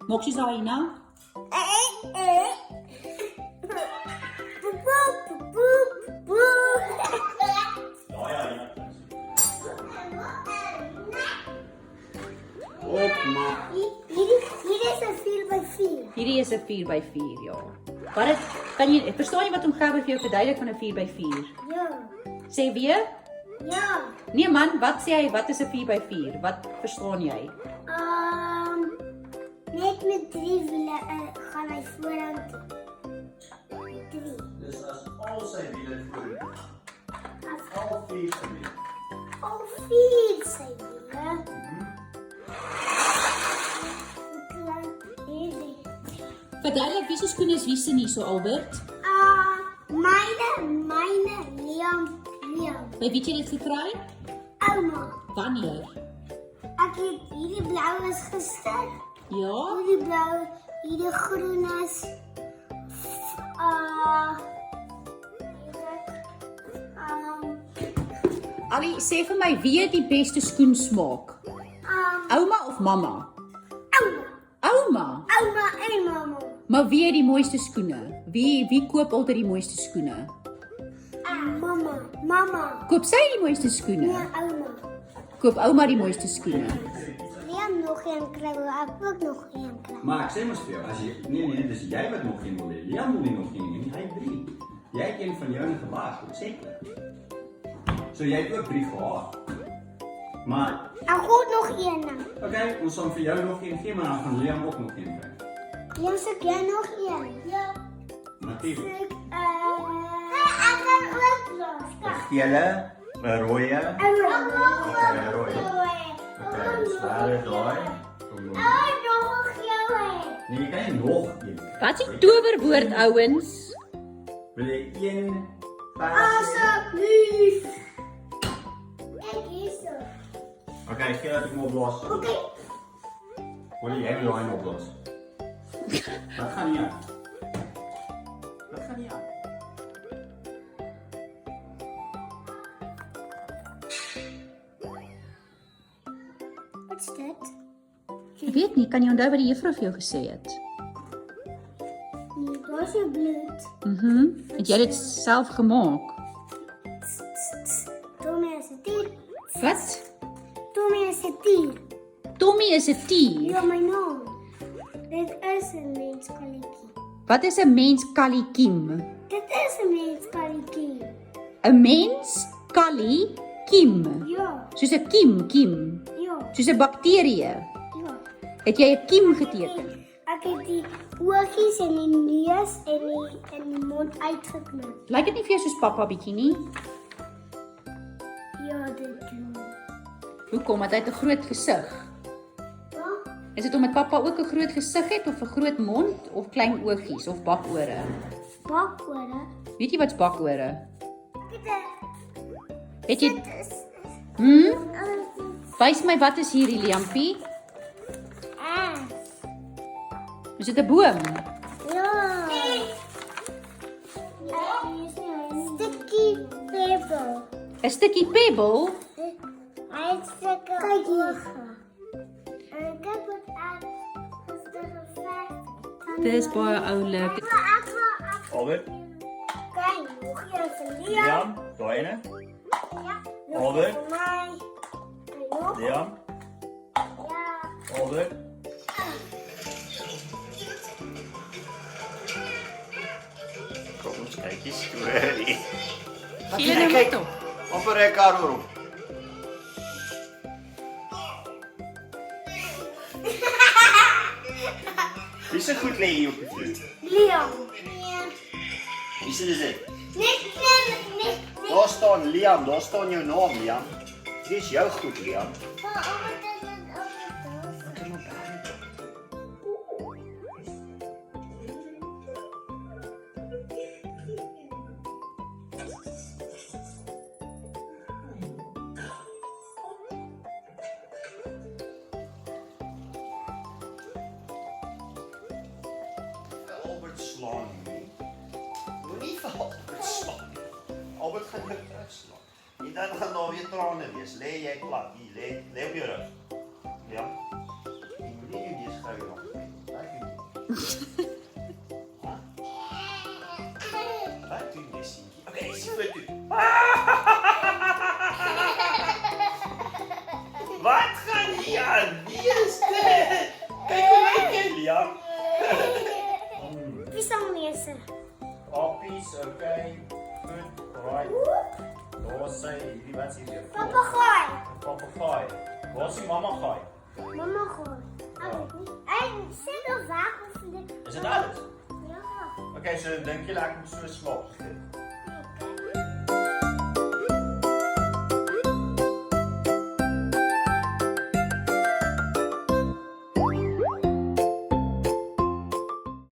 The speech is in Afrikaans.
Maak soos daai Ina. Op, maar. Hier is een 4x4. Hierdie is 'n 4x4, ja. Kan jy verstaan jy wat om Gerber vir jou verduidelik van 'n 4x4? Ja. Sê weer? Ja. Nee man, wat sê hy? Wat is 'n 4x4? Wat verstaan jy? Net met 3 wiele gaan hy voorhand. 3. Dus als al zijn wielen voor al 4 zijn wielen. Al 4 zijn wielen. Verduidelik wie se skoene is wie se nie so Albert. Myne, Liam. By wie het jy dit gekry? Ouma. Wanneer? Ek het hierdie blauw is gister. Ja? Hierdie blauw, hierdie groen is. Ali, sê vir my wie het die beste skoen smaak? Ouma of mamma? Ouma. Ouma. Ouma en mama. Maar wie het die mooiste skoene? Wie koop altyd die mooiste skoene? Mama. Koop sy die mooiste skoene? Nee, ouma. Koop ouma die mooiste skoene? Liam nog een kry, wil ek ook nog een kry. Maar ik zeg maar veel, als je, nee, dus jij wat nog geen wil leren. Jan wil nog geen leren, hij 3. Jij hebt een van jou een gebaas, zeker. Zo, jij hebt ook 3 gehad. Maar, Ek goed nog een. oké, ons zal voor jou nog een geven, maar dan gaan Liam ook nog een krijgen. Liam, soek jy nog een? Ja. Natuurlijk. Ek kan ook los. Een gele, een rode. Oké, rode. Oké, zware dooi. nog jou. Nee, je kan je nog een. Wat is die towerwoord ouens? Wil je 1, 5, Asseblief. Ek is er. Oké, geel heb ik hem oplossen. Oké. Wil jij wil een oplossen? Dat gaat niet uit. Dat gaat niet uit. Wat is dit? Ek weet nie, kan jy onthou wat die juffrou vir jou gesê het? Nee, daar is jou bloed. Het jy dit self gemaak? Tommy is 'n dier. Wat? Tommy is 'n dier. Tommy is 'n tier. Ja, my naam. Dit is 'n menskalletjie. Wat is 'n mens kaliekiem? Dit is 'n menskalletjie. 'n Mens kaliekiem. Ja, Soos 'n kiem. ja, Soos 'n bakterie. ja. Het jy 'n kiem geteken? Ek het die oogies en die neus en die mond uitgeknip. Lyk dit nie vir jou soos pappa bietjie nie? Ja, dit doen. Hoekom? Want hy het 'n groot gesig. Ja, Is dit omdat pappa ook 'n groot gesig het of 'n groot mond of klein oogies of bakore? bakore. Weet jy wat's bakore? Het jy Dit is Wys my wat is hierdie Liampie? Is dit 'n boom? Ja. Stukkie pebble. 'n Stukkie pebble? Hy het sulke oë. En ek het dit aan Dis baie oulik. Albert, Kijk, nog een van Liam. Liam, doe ene. Ja. Nog Albert. een van mij. En nog. Liam, Ja. Albert. Kom ons kyk die storie. Gee jy nou met op? Op 'n rekord hoor. Wie se goed lê hier op die vloer? Liam. Ja. Wie se is dit? Nee. Daar staan Liam, daar staan jou naam Liam. Dis jou goed Liam. Albert slaan nie. Moenie vir Albert slaan nie. Albert gaan jou terugslaan. En dan gaan daar weer trane wees. Lê jy plat hier, lê op jou rug. Ja. Jy moenie jou neus gou nog. Wat doen Nessientjie? Oké, is die foto. Wat gaan hier aan? Wie is dit? Kijk hoe leuk jy, Liam. Pisangneuse. Appies, oké. Goed, right. Waar is sy? Hierdie wat is hier weer? Papegaai. Papegaai. Waar is die mamagaai? Mama gooi. En sit op wapen vir dit. Is dit alles? Ja. Oké, so dink julle ek moet so slaap?